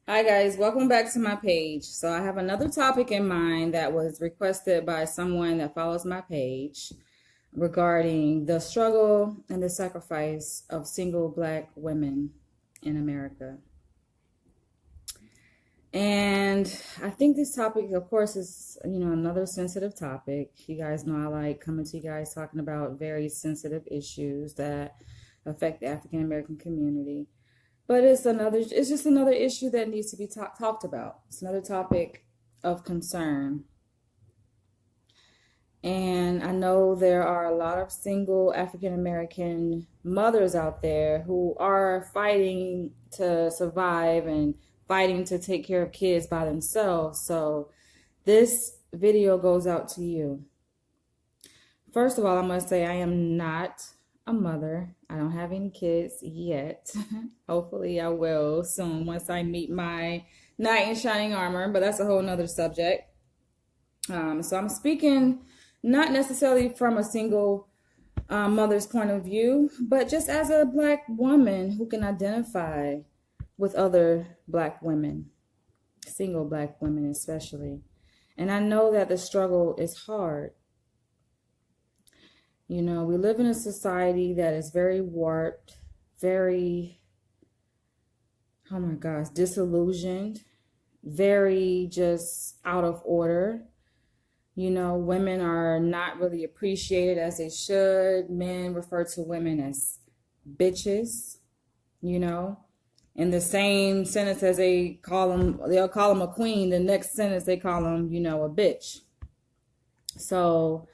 Hi guys, welcome back to my page. So I have another topic in mind that was requested by someone that follows my page regarding the struggle and the sacrifice of single black women in America. And I think this topic, of course, is, another sensitive topic. You guys know I like coming to you guys talking about very sensitive issues that affect the African American community. But it's just another issue that needs to be talked about. It's another topic of concern. And I know there are a lot of single African American mothers out there who are fighting to survive and fighting to take care of kids by themselves. So this video goes out to you. First of all, I'm going to say I am not a mother. I don't have any kids yet. Hopefully I will soon once I meet my knight in shining armor, but that's a whole nother subject. So I'm speaking not necessarily from a single mother's point of view, but just as a black woman who can identify with other black women, single black women especially. And I know that the struggle is hard. You know, we live in a society that is very warped, very, oh my gosh, disillusioned, very just out of order. You know, women are not really appreciated as they should. Men refer to women as bitches, you know. In the same sentence as they'll call them a queen, the next sentence they call them, a bitch. So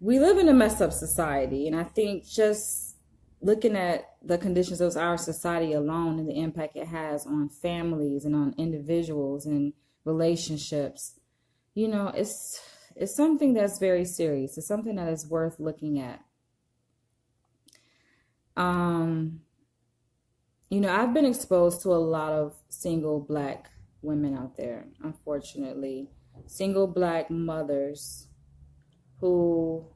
we live in a messed up society, and I think just looking at the conditions of our society alone and the impact it has on families and on individuals and relationships, it's something that's very serious. It's something that is worth looking at. I've been exposed to a lot of single black women out there, unfortunately. Single black mothers who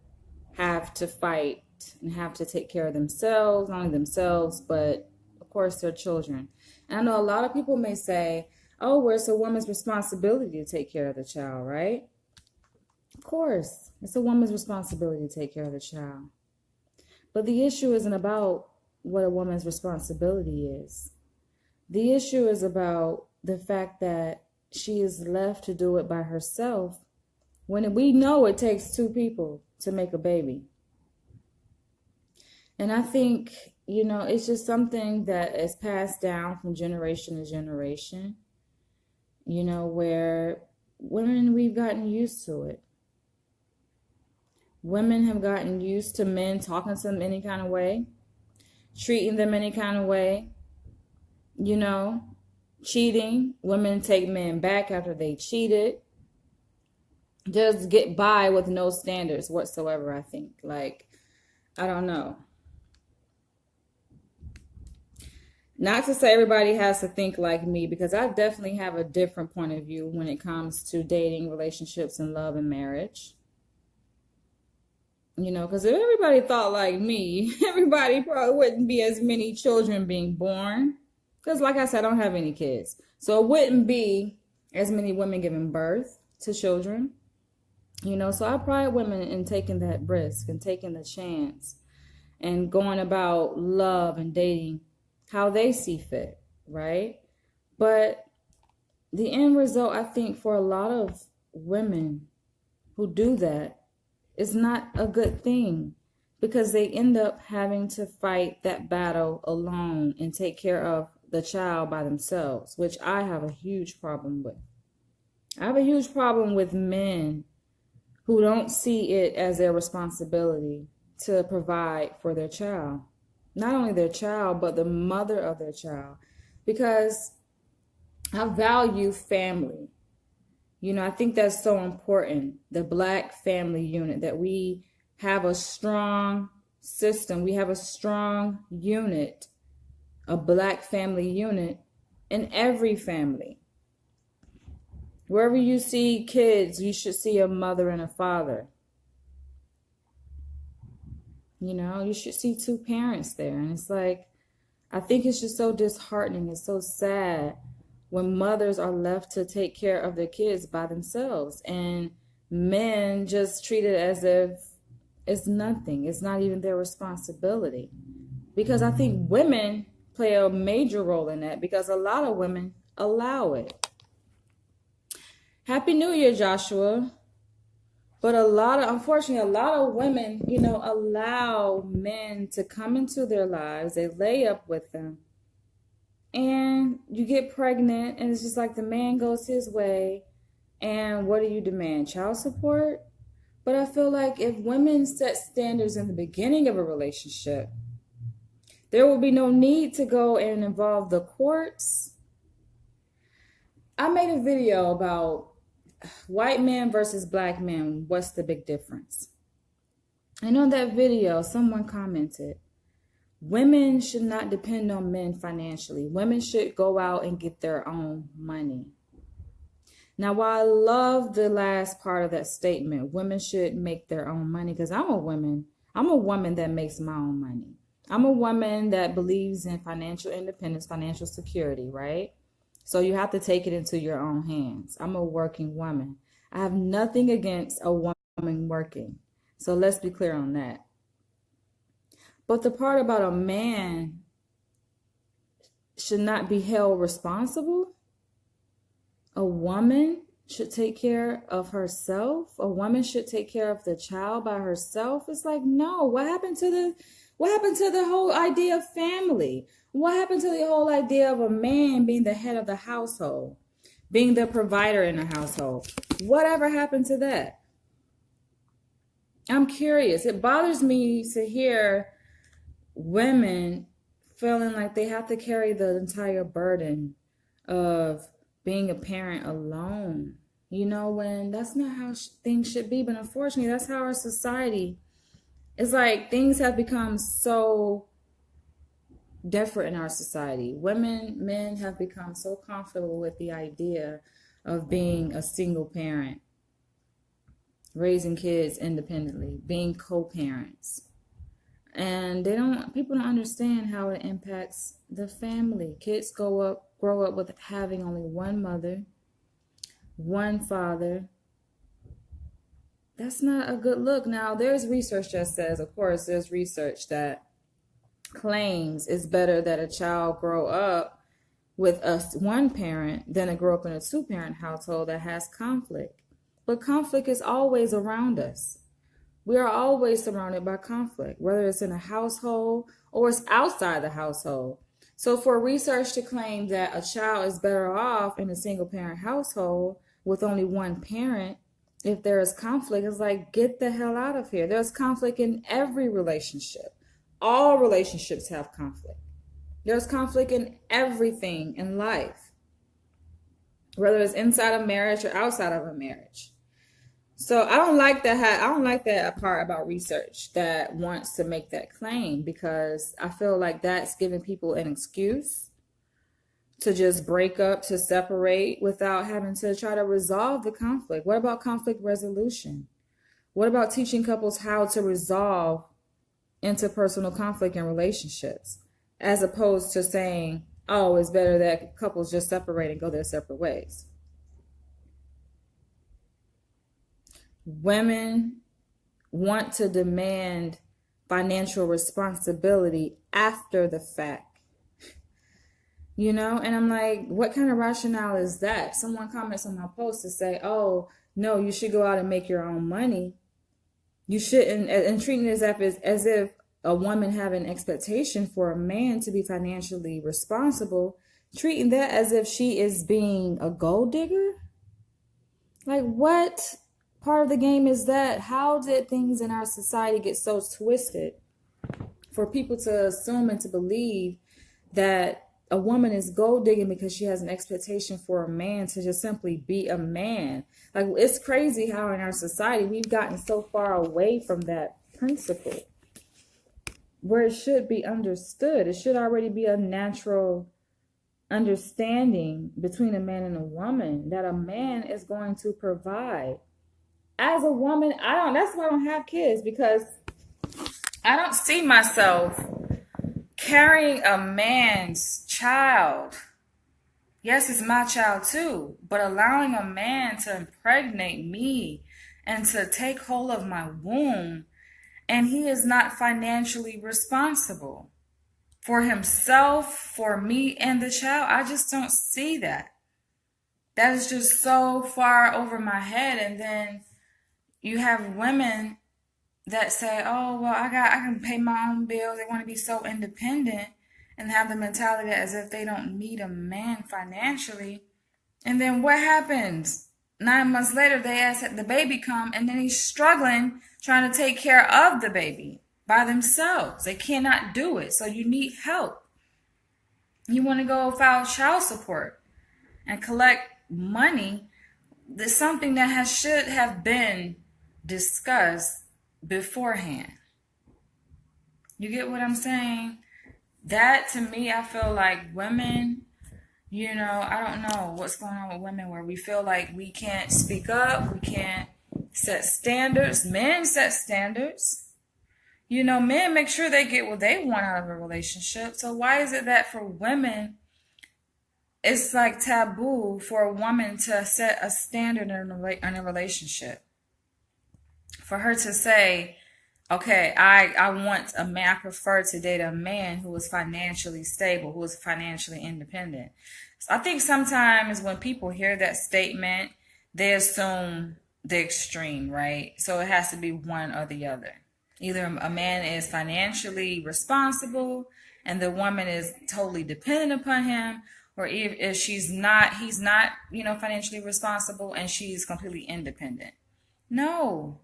have to fight and have to take care of themselves, not only themselves, but of course their children. And I know a lot of people may say, oh, well, it's a woman's responsibility to take care of the child, right? Of course, it's a woman's responsibility to take care of the child. But the issue isn't about what a woman's responsibility is. The issue is about the fact that she is left to do it by herself when we know it takes two people to make a baby. And I think, it's just something that is passed down from generation to generation, where women, we've gotten used to it. Women have gotten used to men talking to them any kind of way, treating them any kind of way, cheating. Women take men back after they cheated. Just get by with no standards whatsoever, I think. I don't know. Not to say everybody has to think like me, because I definitely have a different point of view when it comes to dating, relationships, and love and marriage. Because if everybody thought like me, everybody probably wouldn't be as many children being born. Because like I said, I don't have any kids. So it wouldn't be as many women giving birth to children. So I pride women in taking that risk and taking the chance and going about love and dating how they see fit, right? But the end result, I think, for a lot of women who do that is not a good thing, because they end up having to fight that battle alone and take care of the child by themselves, which I have a huge problem with. I have a huge problem with men who don't see it as their responsibility to provide for their child. Not only their child, but the mother of their child. Because I value family. I think that's so important. The black family unit, that we have a strong system. We have a strong unit, a black family unit in every family. Wherever you see kids, you should see a mother and a father. You should see two parents there. And it's like, I think it's just so disheartening. It's so sad when mothers are left to take care of their kids by themselves, and men just treat it as if it's nothing. It's not even their responsibility. Because I think women play a major role in that, because a lot of women allow it. Happy New Year, Joshua. But unfortunately, a lot of women, allow men to come into their lives. They lay up with them. And you get pregnant, and it's just like the man goes his way. And what do you demand? Child support? But I feel like if women set standards in the beginning of a relationship, there will be no need to go and involve the courts. I made a video about white men versus black men. What's the big difference? And on that video, someone commented, women should not depend on men financially. Women should go out and get their own money. Now, while I love the last part of that statement, women should make their own money, because I'm a woman that makes my own money. I'm a woman that believes in financial independence, financial security, right? So you have to take it into your own hands. I'm a working woman. I have nothing against a woman working. So let's be clear on that. But the part about a man should not be held responsible. A woman should take care of herself. A woman should take care of the child by herself. It's like, no, what happened to the whole idea of family? What happened to the whole idea of a man being the head of the household, being the provider in the household? Whatever happened to that? I'm curious. It bothers me to hear women feeling like they have to carry the entire burden of being a parent alone, when that's not how things should be. But unfortunately, that's how our society, it's like things have become so different in our society. Men have become so comfortable with the idea of being a single parent, raising kids independently, being co-parents. And people don't understand how it impacts the family. Kids grow up with having only one mother, one father. That's not a good look. Now, there's research that says, of course, there's research that claims it's better that a child grow up with one parent than to grow up in a two-parent household that has conflict. But conflict is always around us. We are always surrounded by conflict, whether it's in a household or it's outside the household. So for research to claim that a child is better off in a single-parent household with only one parent, if there is conflict, it's like, get the hell out of here. There's conflict in every relationship. All relationships have conflict. There's conflict in everything in life, whether it's inside a marriage or outside of a marriage. So I don't like that part about research that wants to make that claim, because I feel like that's giving people an excuse to just break up, to separate without having to try to resolve the conflict. What about conflict resolution? What about teaching couples how to resolve interpersonal conflict in relationships, as opposed to saying, oh, it's better that couples just separate and go their separate ways? Women want to demand financial responsibility after the fact, and I'm like, what kind of rationale is that? Someone comments on my post to say, oh, no, you should go out and make your own money. You shouldn't, and treating it as if a woman have an expectation for a man to be financially responsible, treating that as if she is being a gold digger. Like, what part of the game is that? How did things in our society get so twisted for people to assume and to believe that a woman is gold digging because she has an expectation for a man to just simply be a man? Like, it's crazy how in our society we've gotten so far away from that principle, where it should be understood. It should already be a natural understanding between a man and a woman that a man is going to provide. As a woman, that's why I don't have kids, because I don't see myself carrying a man's child, Yes, it's my child too, but allowing a man to impregnate me and to take hold of my womb, and he is not financially responsible for himself, for me, and the child. I just don't see that. That is just so far over my head. And then you have women that say, "Oh, well, I can pay my own bills." They want to be so independent and have the mentality as if they don't need a man financially. And then what happens? 9 months later, they ask that the baby come, and then he's struggling trying to take care of the baby by themselves. They cannot do it. So you need help. You want to go file child support and collect money. There's something that should have been discussed beforehand. You get what I'm saying? That, to me, I feel like women, I don't know what's going on with women where we feel like we can't speak up, we can't set standards. Men set standards. Men make sure they get what they want out of a relationship. So why is it that for women, it's like taboo for a woman to set a standard in a relationship? For her to say, okay, I want a man, I prefer to date a man who is financially stable, who is financially independent. So I think sometimes when people hear that statement, they assume the extreme, right? So it has to be one or the other. Either a man is financially responsible and the woman is totally dependent upon him, or if he's not, financially responsible and she's completely independent. No,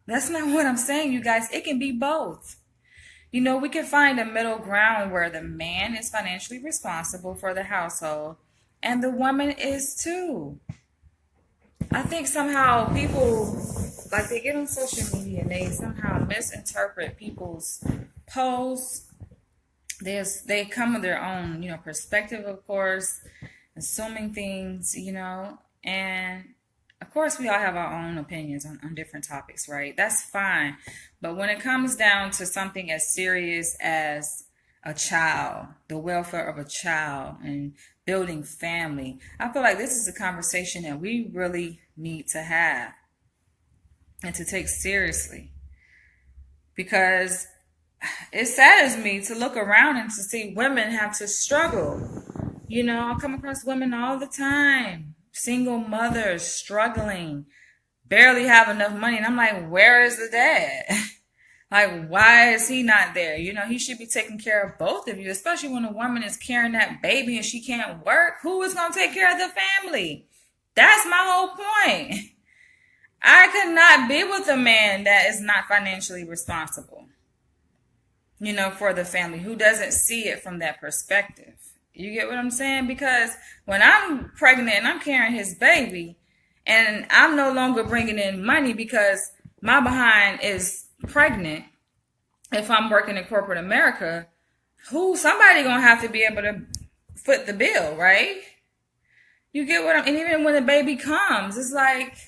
that's not what I'm saying, you guys. It can be both. We can find a middle ground where the man is financially responsible for the household and the woman is too. I think somehow people, like, they get on social media and they somehow misinterpret people's posts. They come with their own, perspective, of course, assuming things, and of course we all have our own opinions on different topics, right? That's fine. But when it comes down to something as serious as a child, the welfare of a child, and building family, I feel like this is a conversation that we really need to have and to take seriously, because it saddens me to look around and to see women have to struggle. I come across women all the time, single mothers struggling, barely have enough money, and I'm like, where is the dad? Like, why is he not there? He should be taking care of both of you, especially when a woman is carrying that baby and she can't work. Who is going to take care of the family? That's my whole point. I could not be with a man that is not financially responsible, for the family, who doesn't see it from that perspective. You get what I'm saying? Because when I'm pregnant and I'm carrying his baby and I'm no longer bringing in money because my behind is pregnant, if I'm working in corporate America, somebody gonna have to be able to foot the bill, right? You get what and even when the baby comes, it's like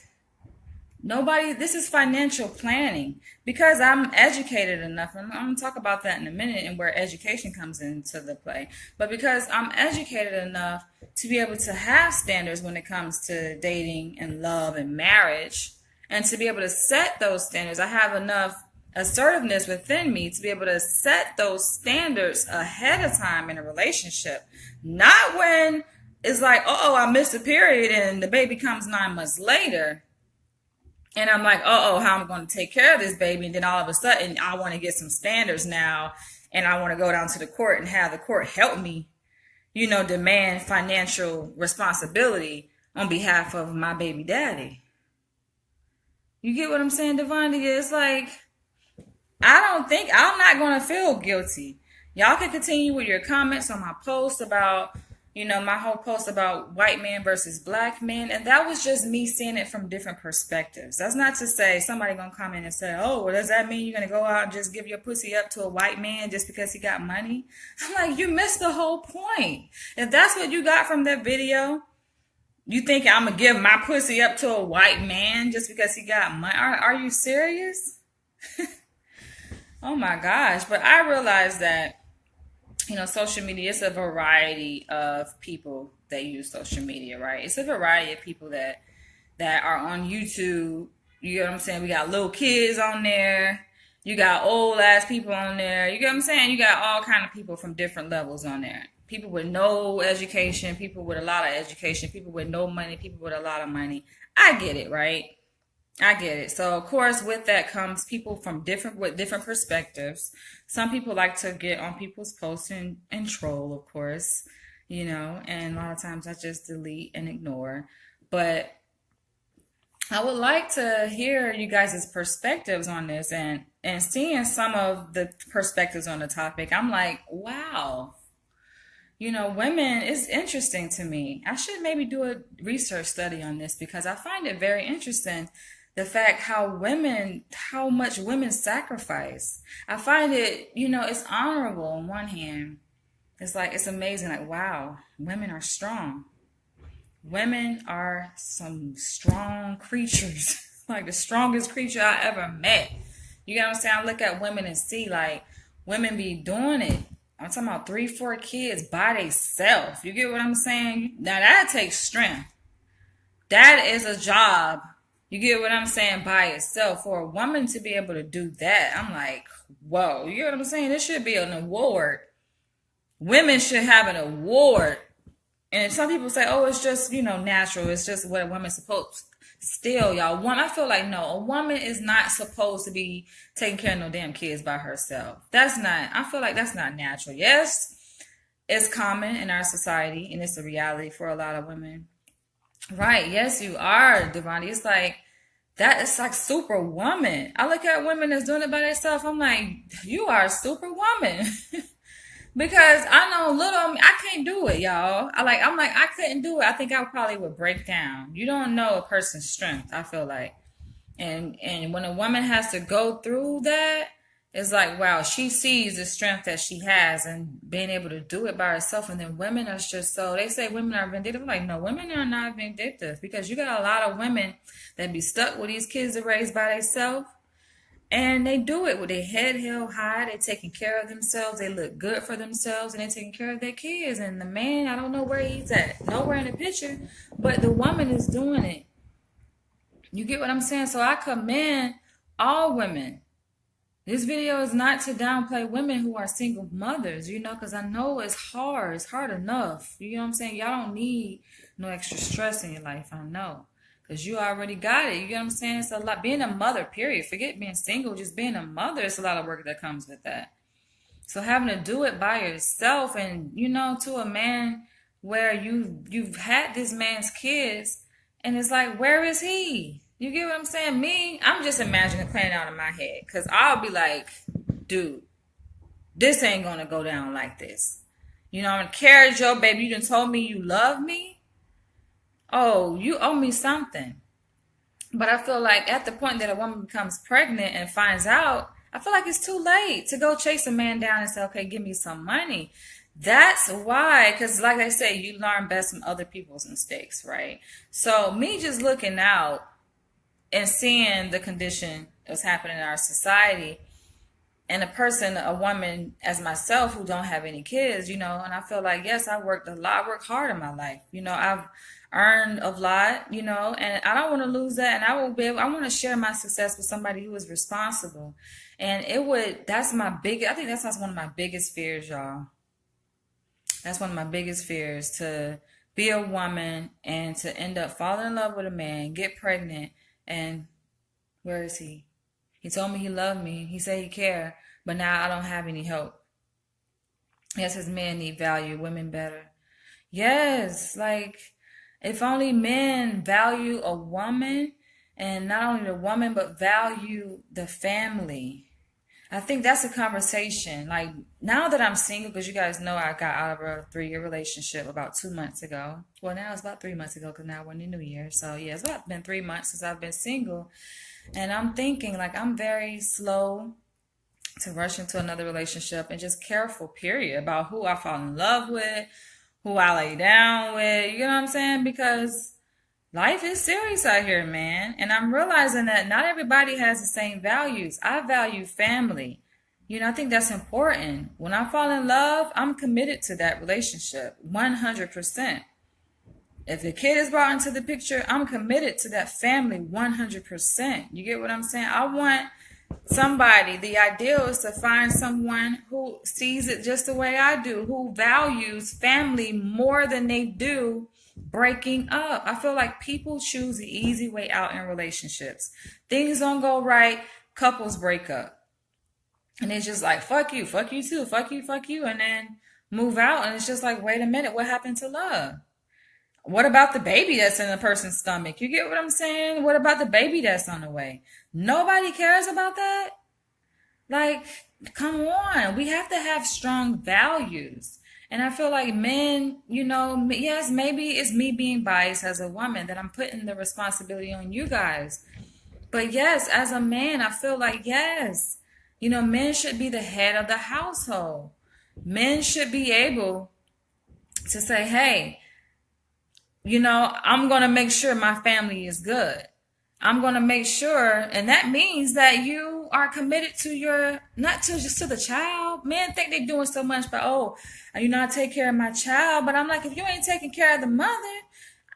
this is financial planning. Because I'm educated enough, and I'm going to talk about that in a minute and where education comes into the play, but because I'm educated enough to be able to have standards when it comes to dating and love and marriage, and to be able to set those standards, I have enough assertiveness within me to be able to set those standards ahead of time in a relationship. Not when it's like, I missed a period and the baby comes 9 months later. And I'm like, how am I going to take care of this baby? And then all of a sudden, I want to get some standards now. And I want to go down to the court and have the court help me, demand financial responsibility on behalf of my baby daddy. You get what I'm saying, Devondia? It's like, I'm not going to feel guilty. Y'all can continue with your comments on my post about, my whole post about white men versus black men. And that was just me seeing it from different perspectives. That's not to say somebody going to come in and say, well, does that mean you're going to go out and just give your pussy up to a white man just because he got money? I'm like, you missed the whole point. If that's what you got from that video, you think I'm going to give my pussy up to a white man just because he got money? Are you serious? Oh my gosh. But I realized that, social media is a variety of people that use social media, right? It's a variety of people that are on YouTube. You know what I'm saying? We got little kids on there. You got old ass people on there. You get what I'm saying? You got all kind of people from different levels on there. People with no education, people with a lot of education, people with no money, people with a lot of money. I get it, right? I get it. So of course with that comes people from different perspectives. Some people like to get on people's posts and troll, of course, and a lot of times I just delete and ignore. But I would like to hear you guys' perspectives on this and seeing some of the perspectives on the topic. I'm like, wow, women is interesting to me. I should maybe do a research study on this because I find it very interesting. The fact how much women sacrifice. I find it, it's honorable on one hand. It's like, it's amazing. Like, wow, women are strong. Women are some strong creatures. Like the strongest creature I ever met. You get what I'm saying? I look at women and see like women be doing it. I'm talking about 3-4 kids by themselves. You get what I'm saying? Now that takes strength. That is a job. You get what I'm saying? By itself. For a woman to be able to do that, I'm like, whoa. You get what I'm saying? This should be an award. Women should have an award. And some people say, oh, it's just, natural. It's just what a woman's supposed. Still, y'all, I feel like, no, a woman is not supposed to be taking care of no damn kids by herself. I feel like that's not natural. Yes, it's common in our society, and it's a reality for a lot of women. Right. Yes, you are, Devontae. It's like that. It's like superwoman. I look at women that's doing it by themselves. I'm like, you are a superwoman. Because I know I can't do it, y'all. I couldn't do it. I think I probably would break down. You don't know a person's strength, I feel like. And when a woman has to go through that, it's like, wow, she sees the strength that she has and being able to do it by herself. And then women are just they say women are vindictive. I'm like, no, women are not vindictive because you got a lot of women that be stuck with these kids that raised by themselves. And they do it with their head held high. They're taking care of themselves. They look good for themselves and they're taking care of their kids. And the man, I don't know where he's at. Nowhere in the picture. But the woman is doing it. You get what I'm saying? So I commend all women. This video is not to downplay women who are single mothers, because I know it's hard. It's hard enough. You know what I'm saying? Y'all don't need no extra stress in your life. I know. Because you already got it. You get what I'm saying? It's a lot. Being a mother, period. Forget being single. Just being a mother, it's a lot of work that comes with that. So having to do it by yourself and, to a man where you've had this man's kids and it's like, where is he? You get what I'm saying? Me, I'm just imagining playing out in my head. Because I'll be like, dude, this ain't going to go down like this. I'm going to carry your baby. You done told me you love me. Oh, you owe me something. But I feel like at the point that a woman becomes pregnant and finds out, I feel like it's too late to go chase a man down and say, okay, give me some money. That's why, because like I say, you learn best from other people's mistakes, right? So me just looking out and seeing the condition that's happening in our society, and a woman as myself who don't have any kids, and I feel like, yes, I worked a lot. I worked hard in my life. I've earned a lot, and I don't want to lose that. And I want to share my success with somebody who is responsible. And I think that's one of my biggest fears, y'all. That's one of my biggest fears, to be a woman and to end up falling in love with a man, get pregnant, and where is he? He told me he loved me. He said he cared, but now I don't have any help. Yes, his men need value, women better. Yes, like if only men value a woman, and not only the woman, but value the family. I think that's a conversation. Like now that I'm single, because you guys know I got out of a 3-year relationship about 2 months ago. Well, now it's about 3 months ago because now we're in the new year. So yeah, it's been 3 months since I've been single. And I'm thinking like I'm very slow to rush into another relationship and just careful, period, about who I fall in love with, who I lay down with. You know what I'm saying? Because life is serious out here, man. And I'm realizing that not everybody has the same values. I value family. I think that's important. When I fall in love, I'm committed to that relationship 100%. If the kid is brought into the picture, I'm committed to that family 100%. You get what I'm saying? I want somebody, the ideal is to find someone who sees it just the way I do, who values family more than they do breaking up. I feel like people choose the easy way out in relationships. Things don't go right, couples break up. And it's just like, fuck you too, fuck you, and then move out. And it's just like, wait a minute, what happened to love? What about the baby that's in the person's stomach? You get what I'm saying? What about the baby that's on the way? Nobody cares about that. Like, come on. We have to have strong values. And I feel like men, yes, maybe it's me being biased as a woman that I'm putting the responsibility on you guys. But yes, as a man, I feel like, yes, men should be the head of the household. Men should be able to say, hey, I'm going to make sure my family is good. I'm going to make sure, and that means that you are committed to not just to the child. Men think they're doing so much, but I take care of my child. But I'm like, if you ain't taking care of the mother,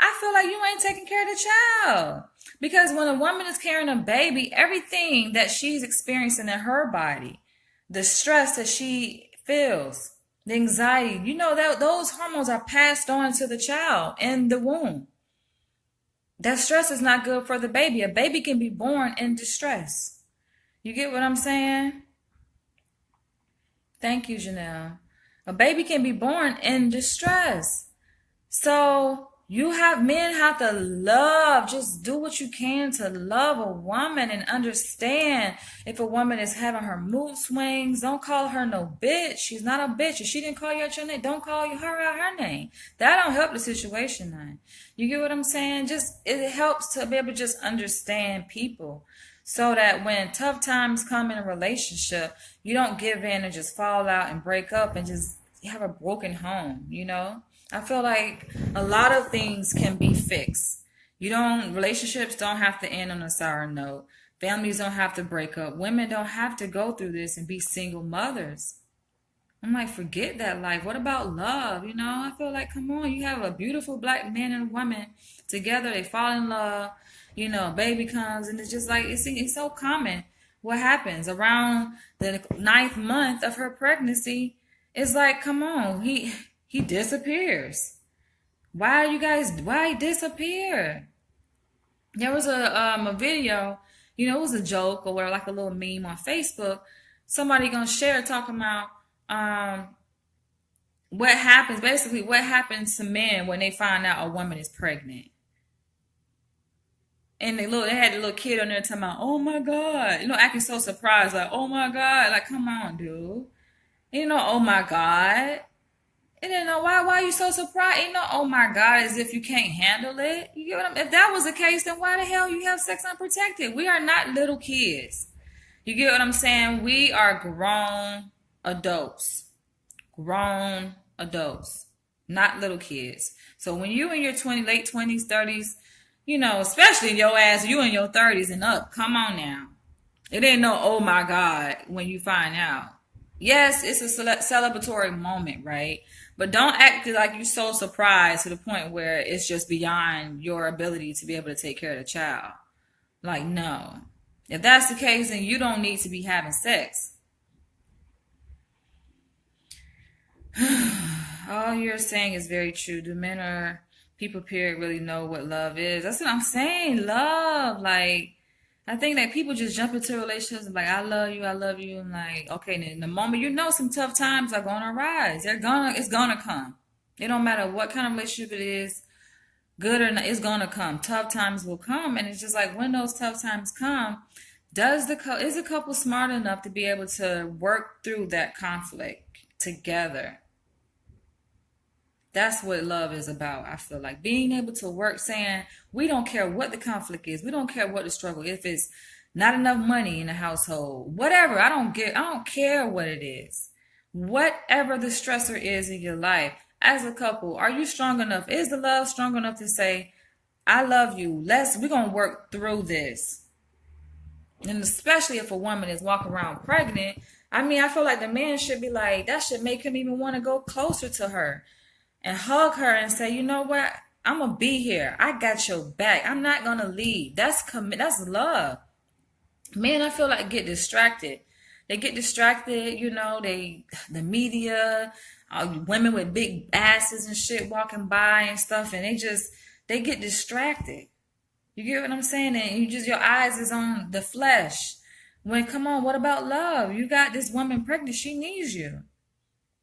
I feel like you ain't taking care of the child. Because when a woman is carrying a baby, everything that she's experiencing in her body, the stress that she feels, the anxiety, that those hormones are passed on to the child in the womb. That stress is not good for the baby. A baby can be born in distress. You get what I'm saying? Thank you, Janelle. A baby can be born in distress. So men have to love, just do what you can to love a woman and understand if a woman is having her mood swings. Don't call her no bitch. She's not a bitch. If she didn't call you out your name, don't call her out her name. That don't help the situation none. You get what I'm saying? It helps to be able to just understand people so that when tough times come in a relationship, you don't give in and just fall out and break up and just have a broken home, I feel like a lot of things can be fixed. Relationships don't have to end on a sour note. Families don't have to break up. Women don't have to go through this and be single mothers. I'm like, forget that life. What about love? I feel like, come on, you have a beautiful black man and woman together. They fall in love, baby comes, and it's just like, it's so common. What happens around the 9th month of her pregnancy? It's like, come on, he disappears. Why disappear? There was a video, it was a joke or like a little meme on Facebook. Somebody gonna share talking about what happens to men when they find out a woman is pregnant. And they had a little kid on there talking about, oh my God, acting so surprised, like, oh my God, like, come on, dude. Oh my God. And why are you so surprised? Oh my God, as if you can't handle it. You get what I mean? If that was the case, then why the hell you have sex unprotected? We are not little kids. You get what I'm saying? We are grown adults. Grown adults. Not little kids. So when you in your late 20s, 30s, especially your ass, you in your 30s and up, come on now. It ain't no, oh my God, when you find out. Yes, it's a celebratory moment, right? But don't act like you're so surprised to the point where it's just beyond your ability to be able to take care of the child. Like, no. If that's the case, then you don't need to be having sex. All you're saying is very true. Do men or people, period, really know what love is? That's what I'm saying. Love, like, I think that people just jump into relationships and like, I love you. And like, okay, then the moment some tough times are gonna arise. It's gonna come. It don't matter what kind of relationship it is, good or not, it's gonna come. Tough times will come, and it's just like when those tough times come, is the couple smart enough to be able to work through that conflict together? That's what love is about. I feel like being able to work, saying we don't care what the conflict is. We don't care what the struggle. If it's not enough money in the household, whatever. I don't care what it is. Whatever the stressor is in your life, as a couple, are you strong enough? Is the love strong enough to say, I love you. We're going to work through this. And especially if a woman is walking around pregnant, I feel like the man should be like, that should make him even want to go closer to her and hug her and say, you know what? I'm gonna be here. I got your back. I'm not gonna leave. That's love. Men, I feel like get distracted. They get distracted, the media, women with big asses and shit walking by and stuff, and they get distracted. You get what I'm saying? And your eyes is on the flesh. When, come on, what about love? You got this woman pregnant, she needs you.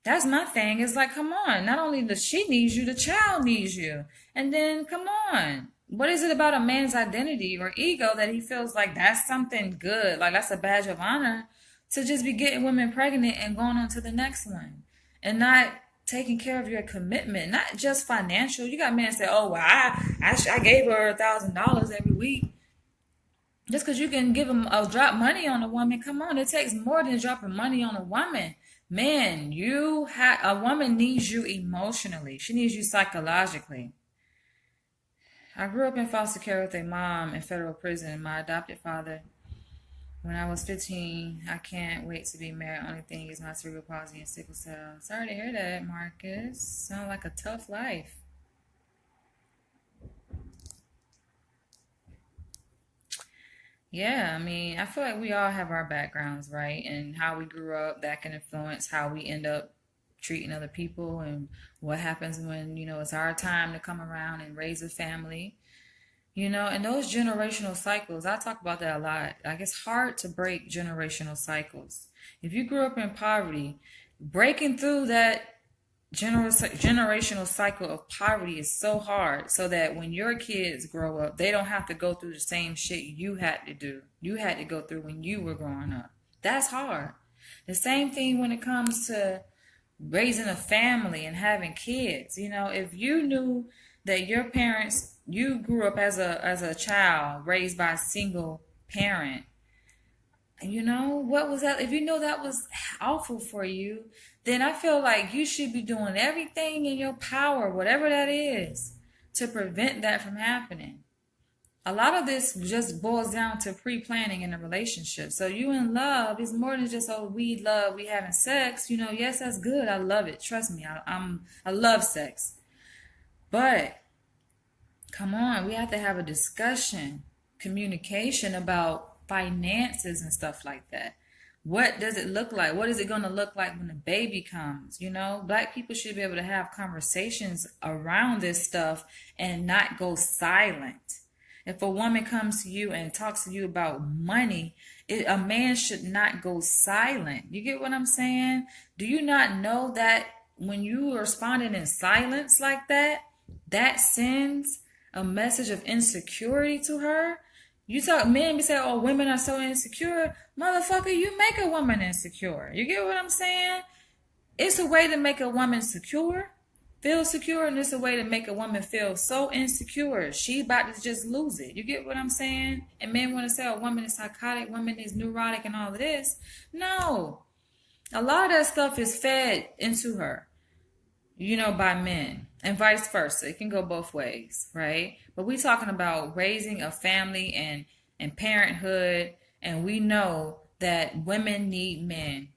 That's my thing. It's like, come on. Not only does she need you, the child needs you. And then, come on. What is it about a man's identity or ego that he feels like that's something good, like that's a badge of honor, to just be getting women pregnant and going on to the next one and not taking care of your commitment, not just financial. You got men say, oh, well, I gave her $1,000 every week. Just because you can give them a drop money on a woman, come on, it takes more than dropping money on a woman. Man, a woman needs you emotionally. She needs you psychologically. I grew up in foster care with a mom in federal prison. My adopted father, when I was 15, I can't wait to be married. Only thing is my cerebral palsy and sickle cell. Sorry to hear that, Marcus. Sounds like a tough life. Yeah, I mean, I feel like we all have our backgrounds, right? And how we grew up, that can influence how we end up treating other people and what happens when, it's our time to come around and raise a family. And those generational cycles, I talk about that a lot. Like, it's hard to break generational cycles. If you grew up in poverty, breaking through that generational cycle of poverty is so hard, so that when your kids grow up, they don't have to go through the same shit you had to go through when you were growing up. That's hard. The same thing when it comes to raising a family and having kids. If you knew that you grew up as a child raised by a single parent, what was that? If you know that was awful for you, then I feel like you should be doing everything in your power, whatever that is, to prevent that from happening. A lot of this just boils down to pre-planning in a relationship. So you in love is more than just, oh, we having sex. Yes, that's good. I love it. Trust me, I love sex. But come on, we have to have a discussion, communication about finances and stuff like that. What does it look like? What is it going to look like when the baby comes? Black people should be able to have conversations around this stuff and not go silent. If a woman comes to you and talks to you about money, a man should not go silent. You get what I'm saying? Do you not know that when you are responding in silence like that, that sends a message of insecurity to her? You talk, men be saying, oh, women are so insecure. Motherfucker, you make a woman insecure. You get what I'm saying? It's a way to make a woman feel secure, and it's a way to make a woman feel so insecure. She about to just lose it. You get what I'm saying? And men want to say, oh, woman is psychotic, woman is neurotic and all of this. No. A lot of that stuff is fed into her, by men. And vice versa. It can go both ways, right? But we're talking about raising a family and parenthood, and we know that women need men.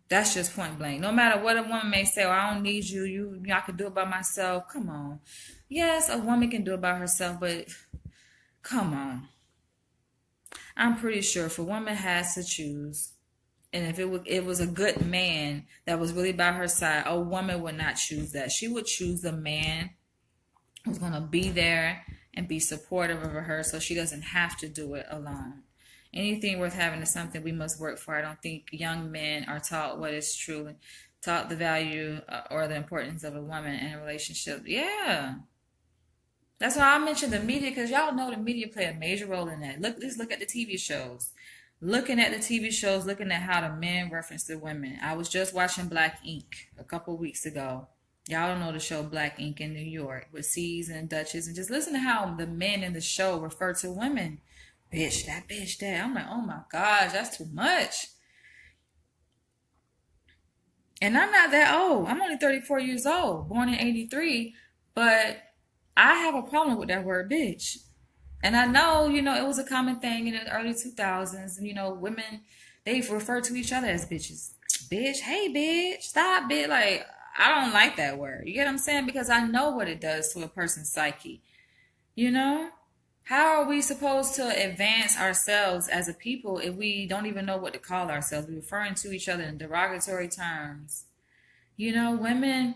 That's just point blank. No matter what a woman may say, oh, I don't need you, I can do it by myself. Come on. Yes, a woman can do it by herself, but come on. I'm pretty sure if a woman has to choose, and if it was a good man that was really by her side, a woman would not choose that. She would choose the man who's going to be there and be supportive of her so she doesn't have to do it alone. Anything worth having is something we must work for. I don't think young men are taught what is truly, taught the value or the importance of a woman in a relationship. Yeah. That's why I mentioned the media, because y'all know the media play a major role in that. Let's look at the TV shows. Looking at the TV shows, looking at how the men reference the women. I was just watching Black Ink a couple weeks ago. Y'all don't know the show Black Ink in New York with C's and Duchess. And just listen to how the men in the show refer to women. Bitch, that, bitch, that. I'm like, oh my gosh, that's too much. And I'm not that old. I'm only 34 years old, born in 83. But I have a problem with that word, bitch. And I know, it was a common thing in the early 2000s. And, women, they refer to each other as bitches. Bitch, hey, bitch, stop, bitch. Like, I don't like that word. You get what I'm saying? Because I know what it does to a person's psyche. You know? How are we supposed to advance ourselves as a people if we don't even know what to call ourselves? We're referring to each other in derogatory terms. You know, women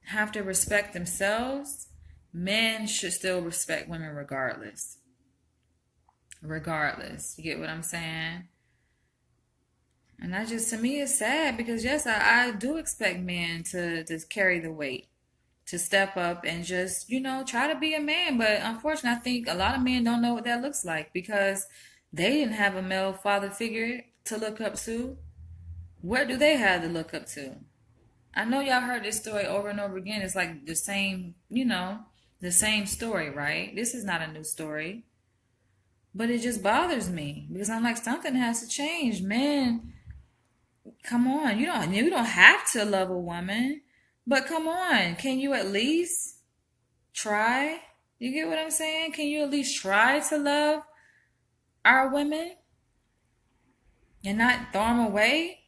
have to respect themselves. Men should still respect women regardless. Regardless. You get what I'm saying? And that just, to me, is sad because, yes, I do expect men to carry the weight, to step up and just, try to be a man. But unfortunately, I think a lot of men don't know what that looks like because they didn't have a male father figure to look up to. What do they have to look up to? I know y'all heard this story over and over again. It's like the same, the same story, right? This is not a new story. But it just bothers me because I'm like, something has to change. Men, come on. You don't have to love a woman. But come on, can you at least try? You get what I'm saying? Can you at least try to love our women and not throw them away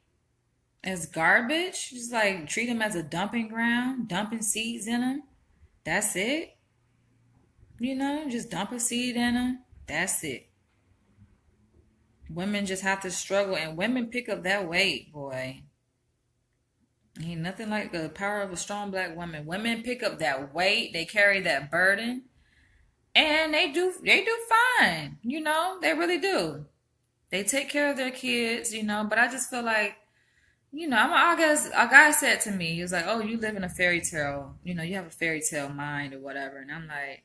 as garbage? Just like treat them as a dumping ground, dumping seeds in them. That's it. Just dump a seed in them. That's it. Women just have to struggle, and women pick up that weight, boy. Ain't nothing like the power of a strong black woman. Women pick up that weight, they carry that burden, and they do fine. They really do. They take care of their kids, but I just feel like, I guess a guy said to me, he was like, "Oh, you live in a fairy tale, you have a fairy tale mind or whatever." And I'm like,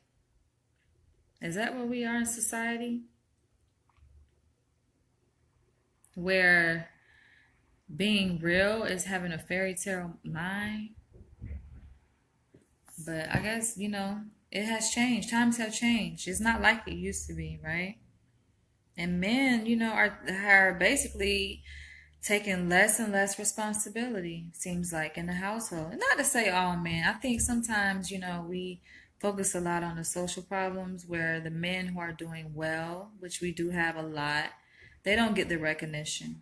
is that what we are in society? Where being real is having a fairy tale mind? But I guess, it has changed. Times have changed. It's not like it used to be, right? And men, are basically taking less and less responsibility, seems like, in the household. And not to say all men. I think sometimes, we focus a lot on the social problems where the men who are doing well, which we do have a lot, they don't get the recognition.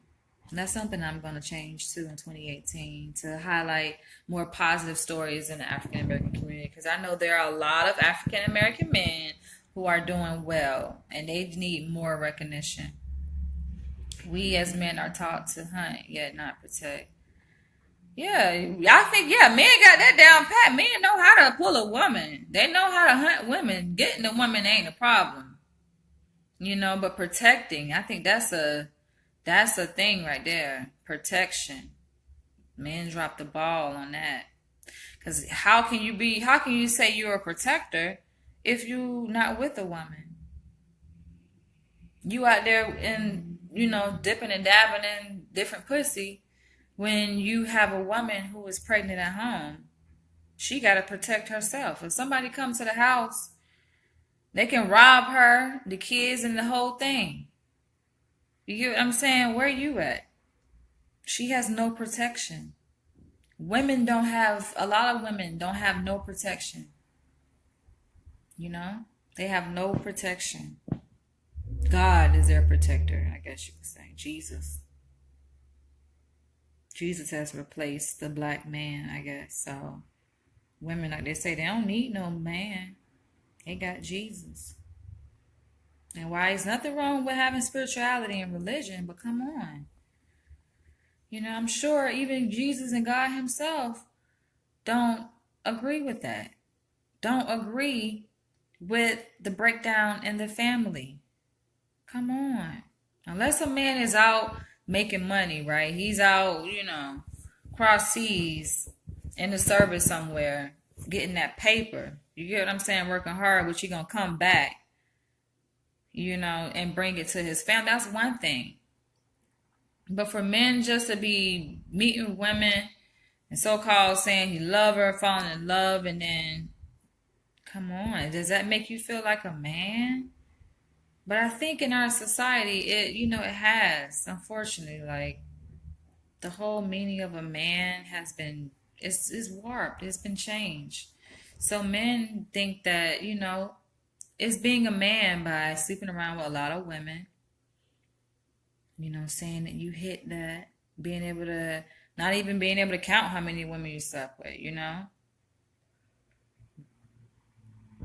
And that's something I'm going to change too in 2018, to highlight more positive stories in the African American community, because I know there are a lot of African American men who are doing well and they need more recognition. We as men are taught to hunt, yet not protect. Yeah, I think, men got that down pat. Men know how to pull a woman. They know how to hunt women. Getting a woman ain't a problem. But protecting, I think that's a thing right there. Protection. Men drop the ball on that. Because how can you say you're a protector if you're not with a woman? You out there in, dipping and dabbing in different pussy when you have a woman who is pregnant at home. She got to protect herself. If somebody comes to the house, they can rob her, the kids, and the whole thing. You get what I'm saying? Where you at? She has no protection. A lot of women don't have no protection. They have no protection. God is their protector, I guess you could say. Jesus. Jesus has replaced the black man, I guess. So women, like they say, they don't need no man. They got Jesus. And why there's nothing wrong with having spirituality and religion, but come on. I'm sure even Jesus and God himself don't agree with that. Don't agree with the breakdown in the family. Come on. Unless a man is out making money, right? He's out, cross seas in the service somewhere, getting that paper. You get what I'm saying? Working hard, but you're going to come back, and bring it to his family. That's one thing. But for men just to be meeting women and so-called saying he love her, falling in love, and then, come on, does that make you feel like a man? But I think in our society, it has, unfortunately, like, the whole meaning of a man is warped. It's been changed. So men think that, it's being a man by sleeping around with a lot of women, saying that you hit that, being able to Not even being able to count how many women you slept with, you know?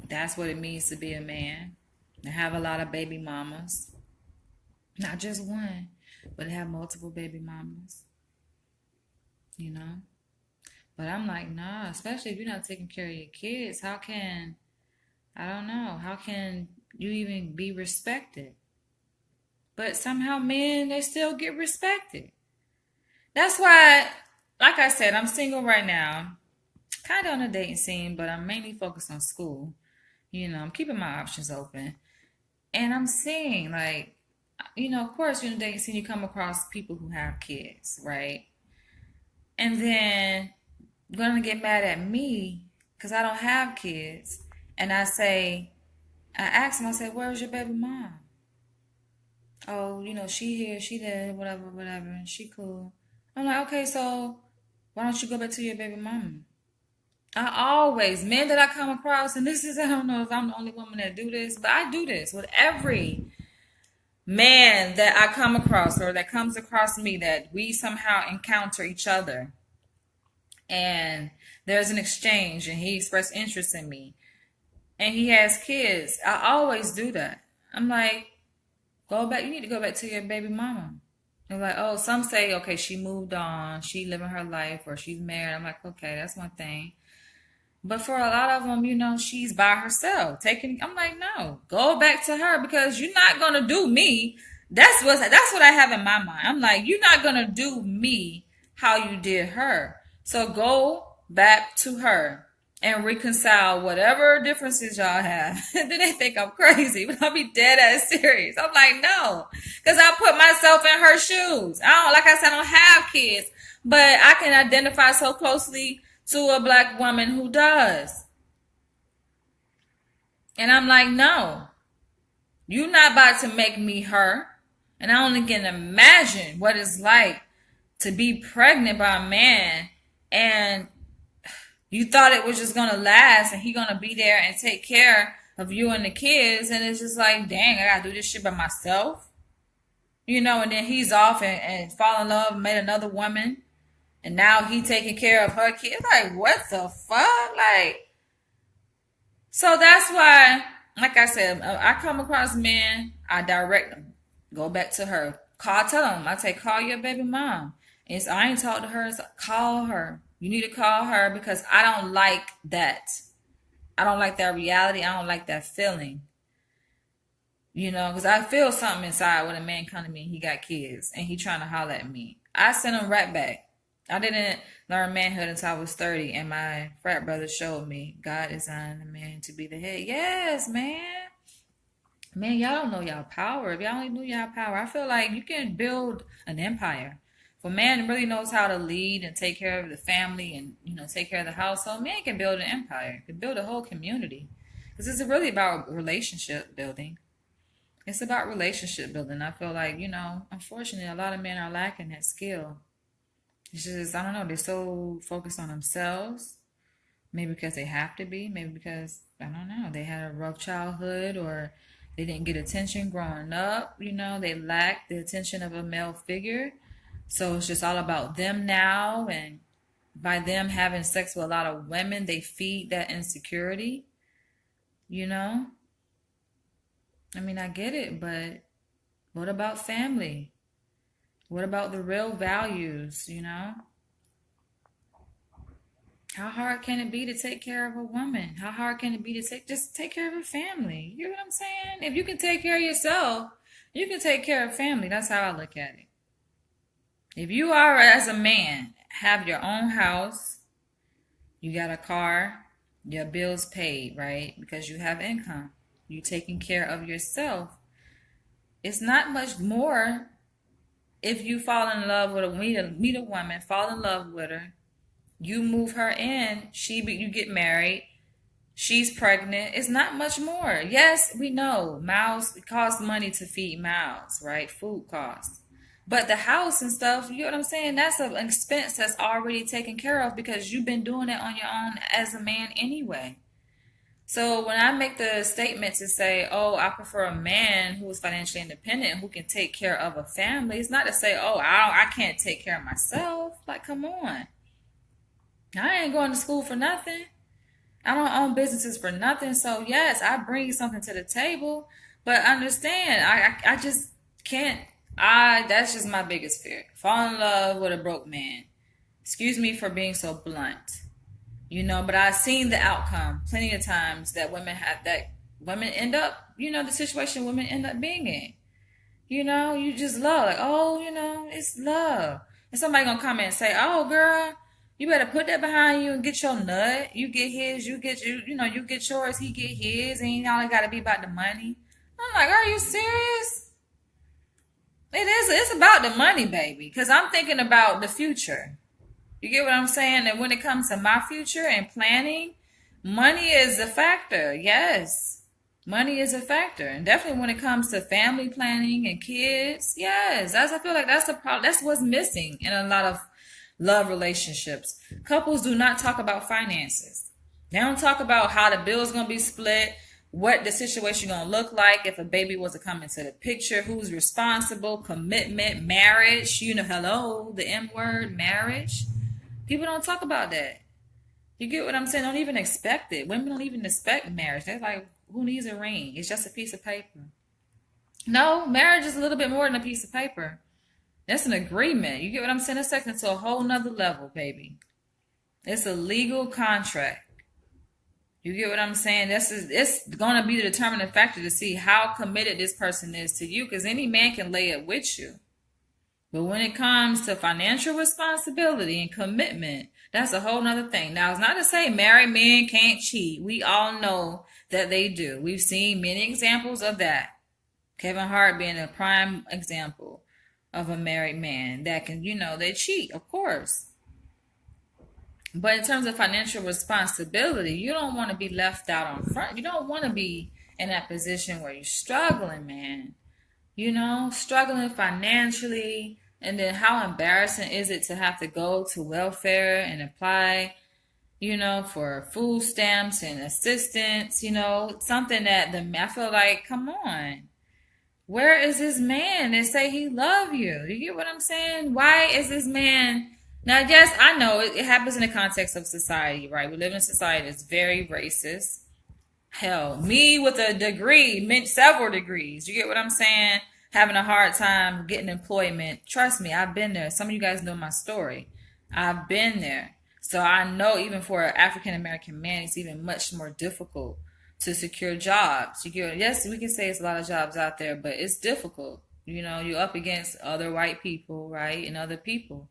That's what it means to be a man. To have a lot of baby mamas. Not just one, but to have multiple baby mamas, you know? But I'm like, nah, especially if you're not taking care of your kids, how can, I don't know, how can you even be respected? But somehow men, they still get respected. That's why, like I said, I'm single right now, kind of on a dating scene, but I'm mainly focused on school. You know, I'm keeping my options open. And I'm seeing, like, of course, you're in a dating scene, you come across people who have kids, right? And then gonna get mad at me because I don't have kids. And I ask them, I say, where's your baby mom? Oh, she here, she there, whatever, whatever, and she cool. I'm like, okay, so why don't you go back to your baby mama? I always, men that I come across, and this is, I don't know if I'm the only woman that do this, but I do this with every man that I come across or that comes across me that we somehow encounter each other and there's an exchange and he expressed interest in me and he has kids. I always do that. I'm like, go back, you need to go back to your baby mama. They're like, oh, some say, okay, she moved on, she living her life or she's married. I'm like, okay, that's one thing. But for a lot of them, she's by herself. I'm like, no, go back to her because you're not gonna do me. That's what I have in my mind. I'm like, you're not gonna do me how you did her. So go back to her and reconcile whatever differences y'all have. Then they think I'm crazy, but I'll be dead ass serious. I'm like, no, because I put myself in her shoes. Like I said, I don't have kids, but I can identify so closely to a black woman who does. And I'm like, no, you're not about to make me her. And I only can imagine what it's like to be pregnant by a man and you thought it was just going to last and he going to be there and take care of you and the kids. And it's just like, dang, I got to do this shit by myself. And then he's off and fall in love and met another woman. And now he taking care of her kids. Like, what the fuck? Like, so that's why, like I said, I come across men, I direct them. Go back to her. Tell them. I say, call your baby mom. I ain't talked to her. So call her. You need to call her because I don't like that. I don't like that reality. I don't like that feeling. Because I feel something inside when a man come to me and he got kids and he trying to holler at me. I send him right back. I didn't learn manhood until I was 30, and my frat brother showed me God designed a man to be the head. Yes, man. Man, y'all don't know y'all power. If y'all only knew y'all power, I feel like you can build an empire. If a man really knows how to lead and take care of the family and, take care of the household, man can build an empire. Can build a whole community. Because it's really about relationship building. It's about relationship building. I feel like, unfortunately, a lot of men are lacking that skill. It's just, I don't know, they're so focused on themselves. Maybe because they have to be. Maybe because, I don't know, they had a rough childhood or they didn't get attention growing up. They lack the attention of a male figure. So it's just all about them now. And by them having sex with a lot of women, they feed that insecurity. I mean, I get it, but what about family? What about the real values, How hard can it be to take care of a woman? How hard can it be to just take care of a family? You know what I'm saying? If you can take care of yourself, you can take care of family. That's how I look at it. If you are, as a man, have your own house, you got a car, your bills paid, right? Because you have income. You taking care of yourself. It's not much more. If you fall in love with meet a woman, fall in love with her, you move her in, you get married, she's pregnant. It's not much more. Yes, we know mouths, it costs money to feed mouths, right? Food costs. But the house and stuff, you know what I'm saying? That's an expense that's already taken care of because you've been doing it on your own as a man anyway. So when I make the statement to say, oh, I prefer a man who is financially independent, who can take care of a family, it's not to say, oh, I can't take care of myself. Like, come on. I ain't going to school for nothing. I don't own businesses for nothing. So yes, I bring something to the table, but understand, I just can't. That's just my biggest fear. Fall in love with a broke man. Excuse me for being so blunt, but I've seen the outcome plenty of times that women end up, the situation women end up being in. You just love, like, oh, it's love. And somebody gonna come in and say, oh, girl, you better put that behind you and get your nut. You get his, you get you get yours, he get his, and all it gotta be about the money. I'm like, are you serious? It is. It's about the money, baby. Because I'm thinking about the future. You get what I'm saying? And when it comes to my future and planning, money is a factor. Yes. Money is a factor. And definitely when it comes to family planning and kids, yes. I feel like that's the problem. That's what's missing in a lot of love relationships. Couples do not talk about finances. They don't talk about how the bill's going to be split, what the situation going to look like if a baby was to come into the picture, who's responsible, commitment, marriage, hello, the M word, marriage. People don't talk about that. You get what I'm saying? Don't even expect it. Women don't even expect marriage. They're like, who needs a ring? It's just a piece of paper. No, marriage is a little bit more than a piece of paper. That's an agreement. You get what I'm saying? It's taken to a whole nother level, baby. It's a legal contract. You get what I'm saying? It's going to be the determining factor to see how committed this person is to you, because any man can lay it with you. But when it comes to financial responsibility and commitment, that's a whole nother thing. Now, it's not to say married men can't cheat. We all know that they do. We've seen many examples of that. Kevin Hart being a prime example of a married man that can, they cheat, of course. But in terms of financial responsibility, you don't want to be left out on front. You don't want to be in that position where you're struggling, man. Struggling financially. And then how embarrassing is it to have to go to welfare and apply, for food stamps and assistance, something that I feel like, come on. Where is this man that say he love you? You get what I'm saying? Why is this man? Now, yes, I know it happens in the context of society, right? We live in a society that's very racist. Hell, me with a degree, several degrees. You get what I'm saying? Having a hard time getting employment. Trust me, I've been there. Some of you guys know my story. I've been there. So I know even for an African American man, it's even much more difficult to secure jobs. Yes, we can say it's a lot of jobs out there, but it's difficult. You're up against other white people, right? And other people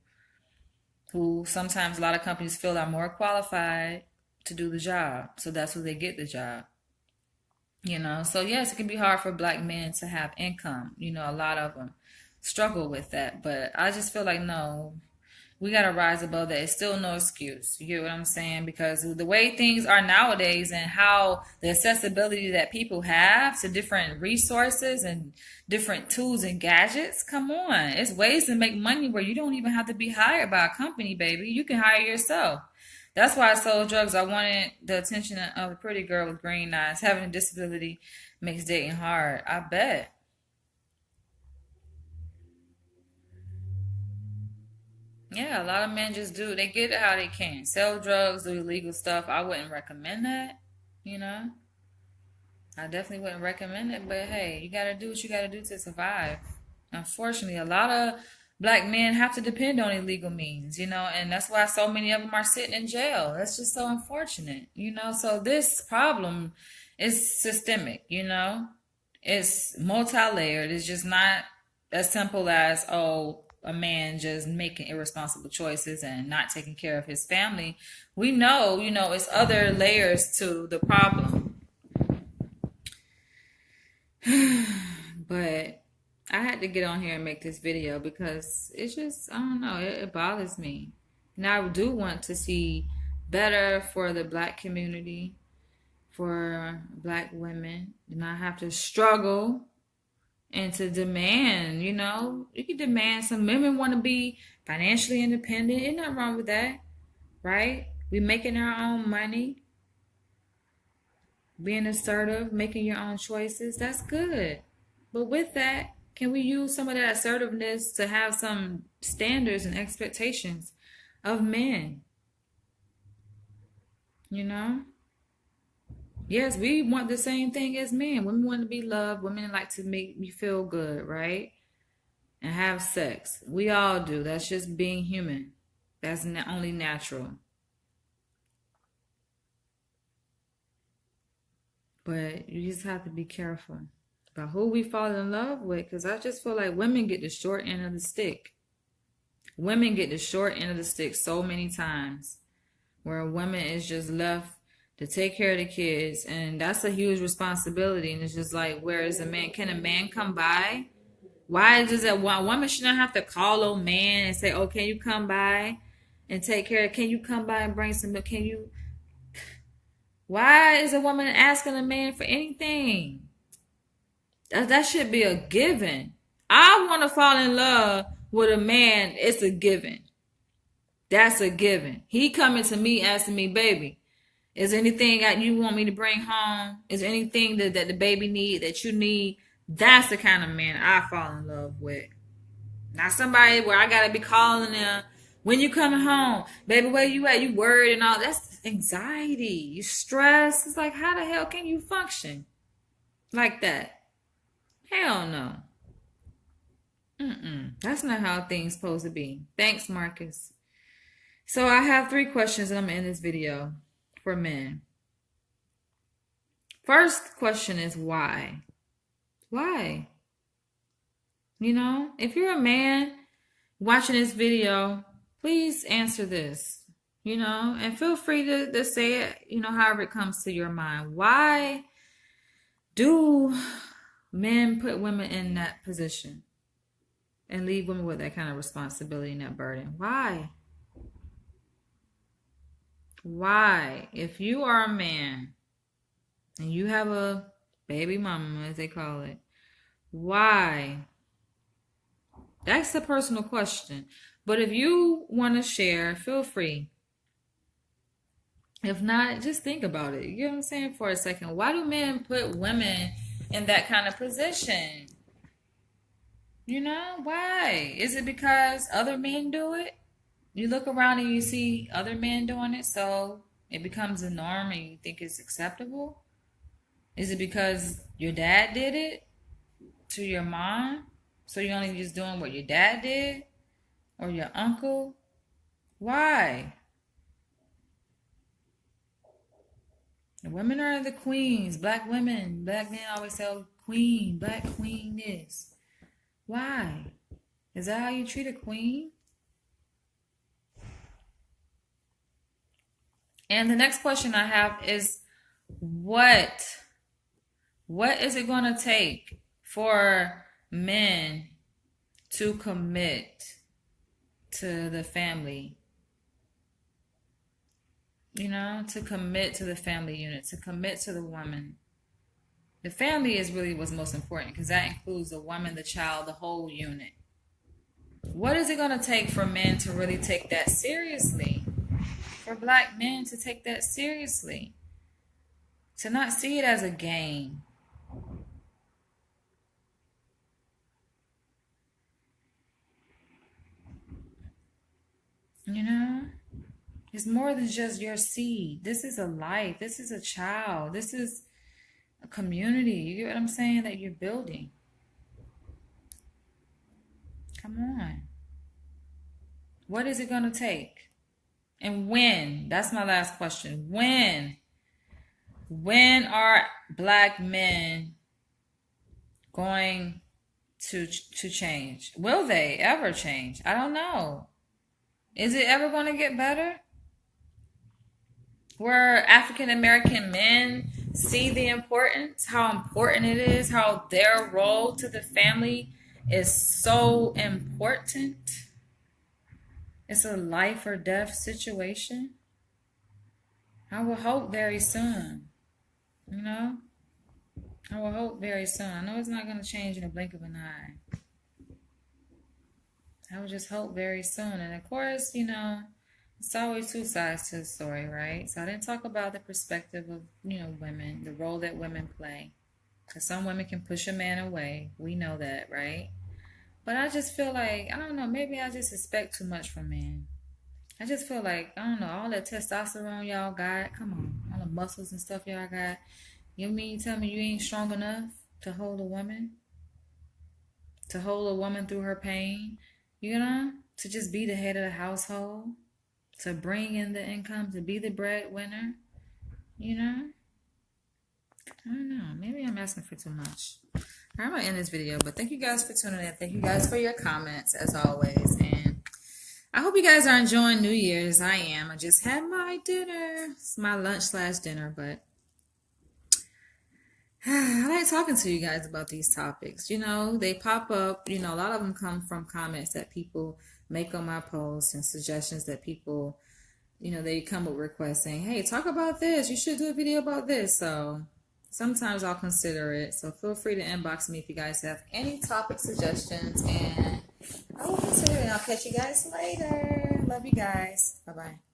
who sometimes a lot of companies feel are more qualified to do the job. So that's who they get the job. So yes, it can be hard for black men to have income. A lot of them struggle with that. But I just feel like, no, we got to rise above that. It's still no excuse. You get what I'm saying? Because the way things are nowadays and how the accessibility that people have to different resources and different tools and gadgets, come on. It's ways to make money where you don't even have to be hired by a company, baby. You can hire yourself. That's why I sold drugs. I wanted the attention of a pretty girl with green eyes. Having a disability makes dating hard. I bet. Yeah, a lot of men just do. They get it how they can. Sell drugs, do illegal stuff. I wouldn't recommend that. I definitely wouldn't recommend it. But hey, you got to do what you got to do to survive. Unfortunately, a lot of black men have to depend on illegal means, and that's why so many of them are sitting in jail. That's just so unfortunate, So this problem is systemic, It's multi-layered. It's just not as simple as, oh, a man just making irresponsible choices and not taking care of his family. We know, it's other layers to the problem. But I had to get on here and make this video because it's just, I don't know, it bothers me. And I do want to see better for the black community, for black women, and not have to struggle and to demand, you can demand. Some women want to be financially independent. Ain't nothing wrong with that, right? We making our own money. being assertive, making your own choices, that's good. But with that, can we use some of that assertiveness to have some standards and expectations of men? You know? Yes, we want the same thing as men. Women want to be loved. Women like to make you feel good, right? And have sex. We all do. That's just being human. That's only natural. But you just have to be careful about who we fall in love with, because I just feel like women get the short end of the stick. Women get the short end of the stick so many times, where a woman is just left to take care of the kids, and that's a huge responsibility. And it's just like, where is a man? Can a man come by? Why does that one woman should not have to call a man and say, "Oh, can you come by and take care? Can you come by and bring some milk? Can you?" Why is a woman asking a man for anything? That should be a given. I want to fall in love with a man. It's a given. That's a given. He coming to me asking me, "Baby, is there anything that you want me to bring home? Is there anything that the baby need, that you need?" That's the kind of man I fall in love with. Not somebody where I gotta be calling them, "When you coming home? Baby, where you at? You worried and all." That's anxiety. You stress. It's like, how the hell can you function like that? Hell no. That's not how things supposed to be. Thanks, Marcus. So I have 3 questions, and I'm in this video for men. First question is why? Why? You know, if you're a man watching this video, please answer this, you know, and feel free to say it, you know, however it comes to your mind. Why do men put women in that position and leave women with that kind of responsibility and that burden? Why? Why? If you are a man and you have a baby mama, as they call it, why? That's a personal question. But if you want to share, feel free. If not, just think about it. You know what I'm saying? For a second. Why do men put women in that kind of position? You know, why? Is it because other men do it? You look around and you see other men doing it, so it becomes a norm and you think it's acceptable? Is it because your dad did it to your mom? So you're only just doing what your dad did? Or your uncle? Why? The women are the queens. Black women. Black men always say, "Oh, queen. Black queen is." Why? Is that how you treat a queen? And the next question I have is, what is it going to take for men to commit to the family? You know, to commit to the family unit, to commit to the woman. The family is really what's most important, because that includes the woman, the child, the whole unit. What is it going to take for men to really take that seriously? For black men to take that seriously? To not see it as a game. You know? It's more than just your seed. This is a life. This is a child. This is a community. You get what I'm saying? That you're building. Come on. What is it going to take? And when? That's my last question. When? When are black men going to change? Will they ever change? I don't know. Is it ever going to get better? Where African American men see the importance, how important it is, how their role to the family is so important. It's a life or death situation. I will hope very soon. You know? I will hope very soon. I know it's not going to change in a blink of an eye. I would just hope very soon. And of course, you know, It's always two sides to the story, right? So I didn't talk about the perspective of, women, the role that women play. Because some women can push a man away. We know that, right? But I just feel like, I don't know, maybe I just expect too much from men. I just feel like, I don't know, all that testosterone y'all got, come on, all the muscles and stuff y'all got. You mean tell me you ain't strong enough to hold a woman? To hold a woman through her pain? To just be the head of the household? To bring in the income, to be the breadwinner? You know? I don't know. Maybe I'm asking for too much. I'm going to end this video, but thank you guys for tuning in. Thank you guys for your comments, as always. And I hope you guys are enjoying New Year's. I am. I just had my dinner. It's my lunch/dinner, but I like talking to you guys about these topics. They pop up. A lot of them come from comments that people make on my posts and suggestions that people, they come with requests saying, hey, talk about this. You should do a video about this. So sometimes I'll consider it. So feel free to inbox me if you guys have any topic suggestions. And I will consider it. I'll catch you guys later. Love you guys. Bye-bye.